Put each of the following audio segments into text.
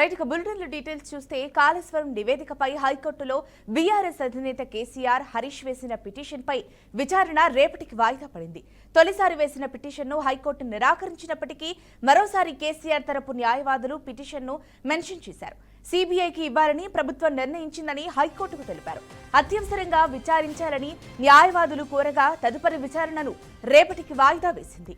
Right బులెటిన్ల details చూస్తే కాళేశ్వరం నివేదికపై హైకోర్టులో BRS అధినేత కేసీఆర్ హరీష్ వేసిన పిటిషన్పై విచారణ రేపటికి వాయిదా పడింది. తొలిసారి వేసిన పిటిషన్ను హైకోర్టు నిరాకరించినప్పటికీ మరోసారి కేసీఆర్ తరపు న్యాయవాదులు పిటిషన్ను మెన్షన్ చేశారు. సీబీఐకి ఇవ్వాలని ప్రభుత్వం నిర్ణయించిందని హైకోర్టుకు తెలిపారు. అత్యవసరంగా విచారించాలని న్యాయవాదులు కోరగా తదుపరి విచారణను రేపటికి వాయిదా వేసింది.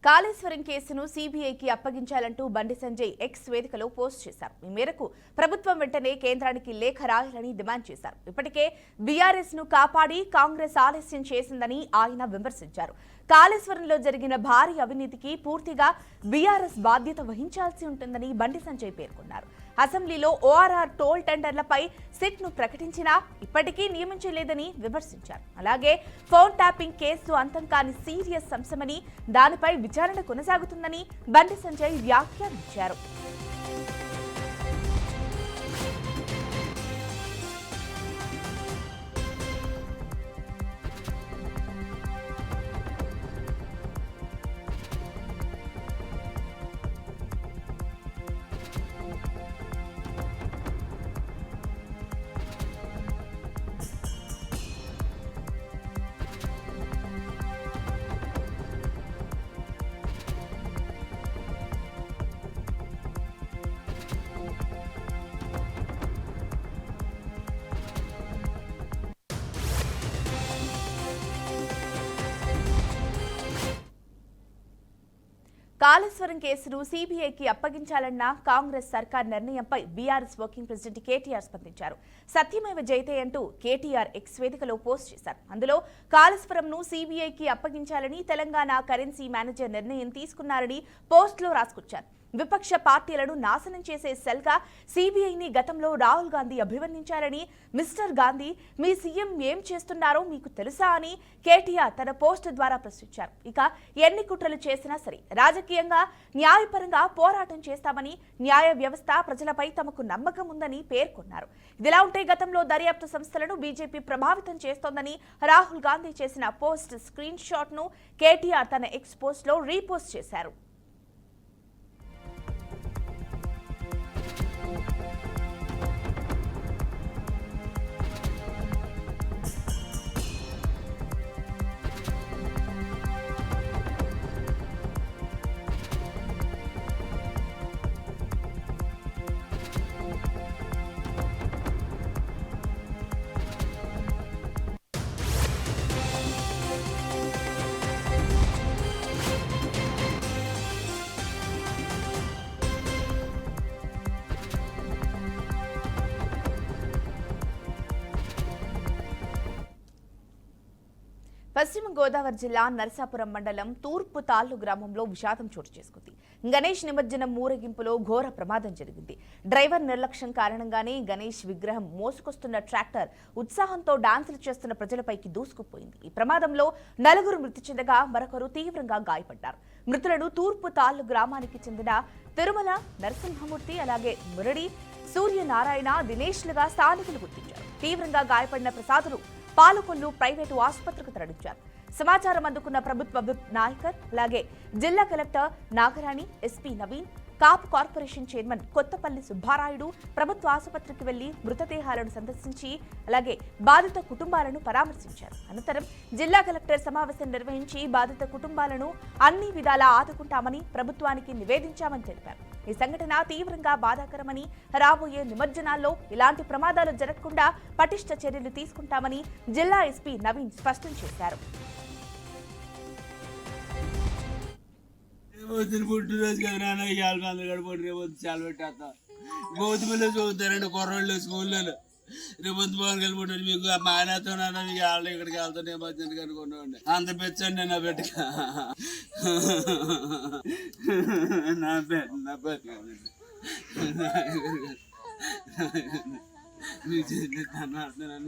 కాళేశ్వరం కేసును సీబీఐకి అప్పగించాలంటూ బండి సంజయ్ ఎక్స్ వేదికలో పోస్ట్ చేశారు. ఈ మేరకు ప్రభుత్వం వెంటనే కేంద్రానికి లేఖ రాయాలని డిమాండ్ చేశారు. ఇప్పటికే బీఆర్ఎస్ ను కాపాడి కాంగ్రెస్ ఆలస్యం చేసిందని ఆయన విమర్శించారు. కాళేశ్వరంలో జరిగిన భారీ అవినీతికి పూర్తిగా బీఆర్ఎస్ బాధ్యత వహించాల్సి ఉంటుందని బండి సంజయ్ పేర్కొన్నారు. అసెంబ్లీలో ఓఆర్ఆర్ టోల్ టెండర్లపై సిట్ ను ప్రకటించినా ఇప్పటికీ నియమించలేదని విమర్శించారు. అలాగే ఫోన్ ట్యాపింగ్ కేసు అంతం కాని సీరియస్ అంశమని దానిపై విచారణ కొనసాగుతుందని బండి సంజయ్ వ్యాఖ్యానించారు. కాళేశ్వరం కేసును సీబీఐకి అప్పగించాలన్న కాంగ్రెస్ సర్కార్ నిర్ణయంపై బీఆర్ఎస్ వర్కింగ్ ప్రెసిడెంట్ కేటీఆర్ స్పందించారు. సత్యమేవ జయతే అంటూ కేటీఆర్ ఎక్స్ వేదికలో పోస్ట్ చేశారు. అందులో కాళేశ్వరంను సీబీఐకి అప్పగించాలని తెలంగాణ కరెన్సీ మేనేజర్ నిర్ణయం తీసుకున్నారని పోస్టులో రాసుకొచ్చారు. విపక్ష పార్టీలను నాశనం చేసే సెల్గా సీబీఐని గతంలో రాహుల్ గాంధీ అభివర్ణించారని, మిస్టర్ గాంధీ మీ సీఎం ఏం చేస్తున్నారో మీకు తెలుసా అని కేటీఆర్ తన పోస్టు ద్వారా ప్రశ్నించారు. ఇక ఎన్ని కుట్రలు చేసినా సరే రాజకీయంగా న్యాయపరంగా పోరాటం చేస్తామని, న్యాయ వ్యవస్థ ప్రజలపై తమకు నమ్మకం ఉందని పేర్కొన్నారు. ఇదిలా ఉంటే గతంలో దర్యాప్తు సంస్థలను బీజేపీ ప్రభావితం చేస్తోందని రాహుల్ గాంధీ చేసిన పోస్ట్ స్క్రీన్ షాట్ ను కేటీఆర్ తన ఎక్స్ పోస్ట్ లో రీపోస్ట్ చేశారు. పశ్చిమ గోదావరి జిల్లా నరసాపురం మండలం తూర్పు తాళ్లు గ్రామంలో విషాదం చోటు చేసుకుంది. గణేష్ నిమజ్జనం ఊరేగింపులో ఘోర ప్రమాదం జరిగింది. డ్రైవర్ నిర్లక్ష్యం కారణంగానే గణేష్ విగ్రహం మోసుకొస్తున్న ట్రాక్టర్ ఉత్సాహంతో డాన్సులు చేస్తున్న ప్రజలపైకి దూసుకుపోయింది. ఈ ప్రమాదంలో 4 మృతి చెందగా మరొకరు తీవ్రంగా గాయపడ్డారు. మృతులను తూర్పు తాళ్లు గ్రామానికి చెందిన తిరుమల నరసింహమూర్తి, అలాగే మురడి, సూర్యనారాయణ, దినేష్లుగా స్థానికులు గుర్తించారు. తీవ్రంగా గాయపడిన ప్రసాదులు పాలకొల్లు ప్రైవేటు ఆసుపత్రికి తరలించారు. సమాచారం అందుకున్న ప్రభుత్వ విప్ నాయకర్ అలాగే జిల్లా collector Nagarani, SP Naveen, Kapu corporation chairman Kothapalli Subbarayudu ప్రభుత్వ ఆసుపత్రికి వెళ్లి మృతదేహాలను సందర్శించి అలాగే బాధిత కుటుంబాలను పరామర్శించారు. అనంతరం జిల్లా కలెక్టర్ సమావేశం నిర్వహించి బాధిత కుటుంబాలను అన్ని విధాలా ఆదుకుంటామని ప్రభుత్వానికి నివేదించామని తెలిపారు. ఈ సంఘటన తీవ్రంగా బాధాకరమని, రాబోయే నిమజ్జనాల్లో ఇలాంటి ప్రమాదాలు జరగకుండా పటిష్ట చర్యలు తీసుకుంటామని జిల్లా ఎస్పీ నవీన్ స్పష్టం చేశారు. పుట్టినరోజు కదా నాన్న ఇవాళ అందరు గడిపోయి రేపు చాలా పెట్టేస్తా గౌతమిలో చదువుతారండి కుర్రోళ్ళు స్కూల్లో రేపొద్దు భవన్ వెళ్ళిపోతాను మీకు మా ఆయనతో నాన్న మీకు వాళ్ళు ఇక్కడికి వెళ్తాను నేను మధ్యాహ్నం కనుక్కున్నాండి అంత పెంచండి నా పెట్టక నా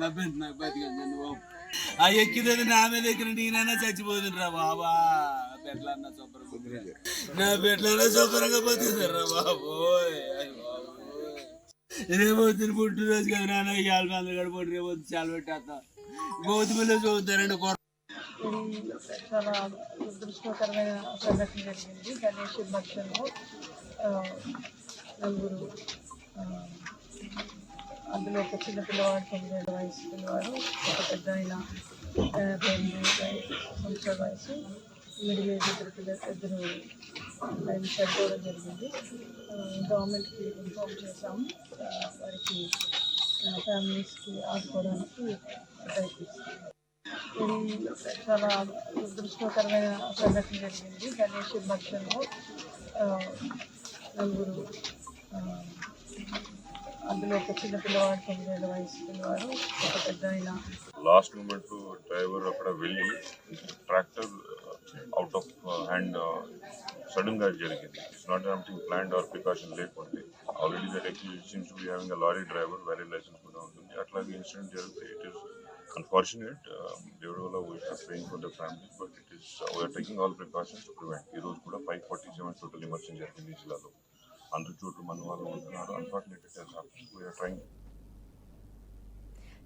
నాకు బతికండి బాబు ఆ ఎక్కితే నా మీద ఎక్కిన నేనైనా చచ్చిపోతుండ్రా బాబా పెట్లన్నా శుభ్రంగా నా పెట్లన్నా శుభ్రంగా బతుకుతారా బాబు రేపొద్దున పుట్టినరోజు కదా నాన్న ఇవాళ అందరు గడిపోయి రేపొద్దు చాలా పెట్టేస్తా గౌతమిలో చదువుతారండి చాలా దురదృష్టకరమైన సంఘటన జరిగింది. గణేష్ భక్షంలో నలుగురు, అందులో ఒక చిన్న పిల్లవాడు 9 ఏళ్ల వయసు పిల్లవాడు, ఒక పెద్ద ఆయన 8 సంవత్సరాల వయసు, మిడిల్ ఏజ్ ఇద్దరు చనిపోవడం జరిగింది. గవర్నమెంట్కి ఇన్ఫార్మ్ చేశాము. వారికి ఫ్యామిలీస్కి ఆదుకోవడానికి ప్రయత్నిస్తాము. చాలా దురదృష్టకరమైన సంఘటన జరిగింది. గణేష్ భక్షంలో నలుగురు, అందులో ఒక చిన్న పిల్లవాడు 9 ఏళ్ల వయసు పిల్లవాడు, ఒక పెద్ద ఆయన. లాస్ట్ మూమెంట్ డ్రైవర్ అక్కడ వెళ్ళి tractor out of hand sudden గా జరిగింది. It's not something planned or precaution లేకుంటే already that seems to be having a lorry driver, valid licence కూడా ఉంటుంది. అట్లాగే ఇన్సిడెంట్ జరిగితే ఇట్ ఈస్ unfortunate. దేవుడి వల్ల we are praying for the family, but it is we are taking all precautions to prevent. ఈ రోజు కూడా 547 total emergency జరిగింది జిల్లాలో. అందరి చోట్ల మన వాళ్ళు ఉంటున్నారు. Unfortunately, we are trying.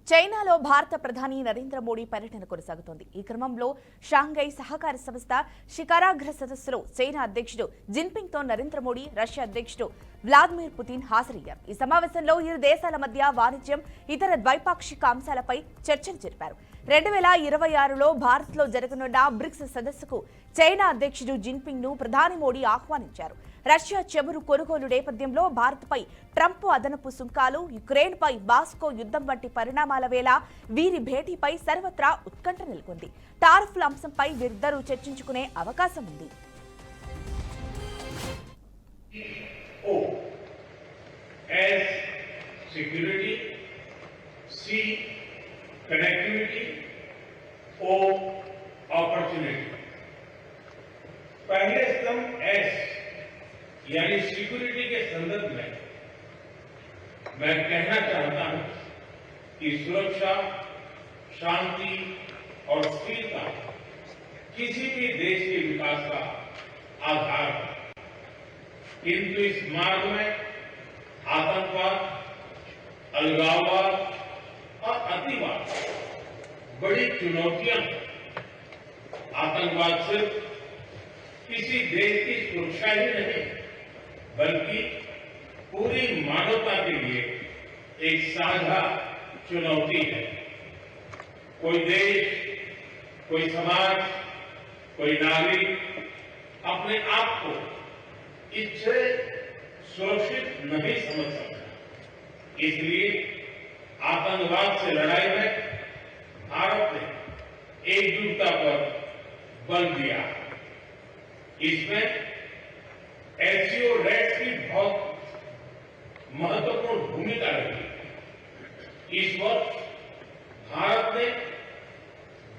చైనాలో భారత ప్రధాని నరేంద్ర మోడీ పర్యటన కొనసాగుతోంది. ఈ క్రమంలో షాంఘై సహకార సంస్థ శిఖరాగ్ర సదస్సులో చైనా అధ్యక్షుడు జిన్పింగ్ తో నరేంద్ర మోడీ, రష్యా అధ్యక్షుడు వ్లాదిమిర్ పుతిన్ హాజరయ్యారు. ఈ సమావేశంలో ఇరు దేశాల మధ్య వాణిజ్యం, ఇతర ద్వైపాక్షిక అంశాలపై చర్చలు జరిపారు. 2026లో భారత్లో జరగనున్న బ్రిక్స్ సదస్సుకు చైనా అధ్యక్షుడు జిన్పింగ్ ను ప్రధాని మోడీ ఆహ్వానించారు. రష్యా చమురు కొనుగోలు నేపథ్యంలో భారత్పై ట్రంప్ అదనపు సుంకాలు, యుక్రెయిన్పై మాస్కో యుద్ధం వంటి పరిణామాల వేళ వీరి భేటీపై సర్వత్రా ఉత్కంఠ నెలకొంది. టారిఫ్ల అంశంపై వీరిద్దరూ చర్చించుకునే అవకాశం ఉంది. यानी सिक्योरिटी के संदर्भ में मैं कहना चाहता हूं कि सुरक्षा, शांति और स्थिरता किसी भी देश के विकास का आधार है। किंतु इस मार्ग में आतंकवाद, अलगाववाद और अतिवाद बड़ी चुनौतियां हैं। आतंकवाद सिर्फ किसी देश की सुरक्षा ही नहीं बल्कि पूरी मानवता के लिए एक साझा चुनौती है। कोई देश, कोई समाज, कोई नागरिक अपने आप को इससे सुरक्षित नहीं समझ सकता। इसलिए आतंकवाद से लड़ाई में भारत ने एकजुटता पर बल दिया। इसमें एससीओ रेट्स की बहुत महत्वपूर्ण भूमिका रही। इस वर्ष भारत ने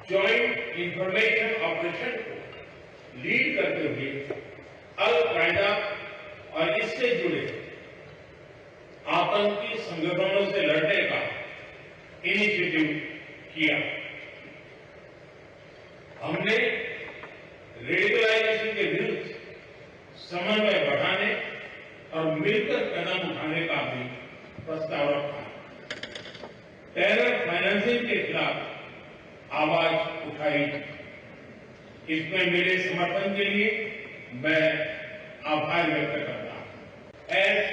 जॉइंट इंफॉर्मेशन ऑपरेशन को लीड करते हुए अल कायदा और इससे जुड़े आतंकी संगठनों से लड़ने का इनिशिएटिव किया। हमने रेडिकलाइजेशन के विरुद्ध समन्वय बढ़ाने और मिलकर कदम उठाने का भी प्रस्ताव रखा। टेरर फाइनेंसिंग के खिलाफ आवाज उठाई इसमें मेरे समर्थन के लिए मैं आभार व्यक्त करता हूं। ऐसे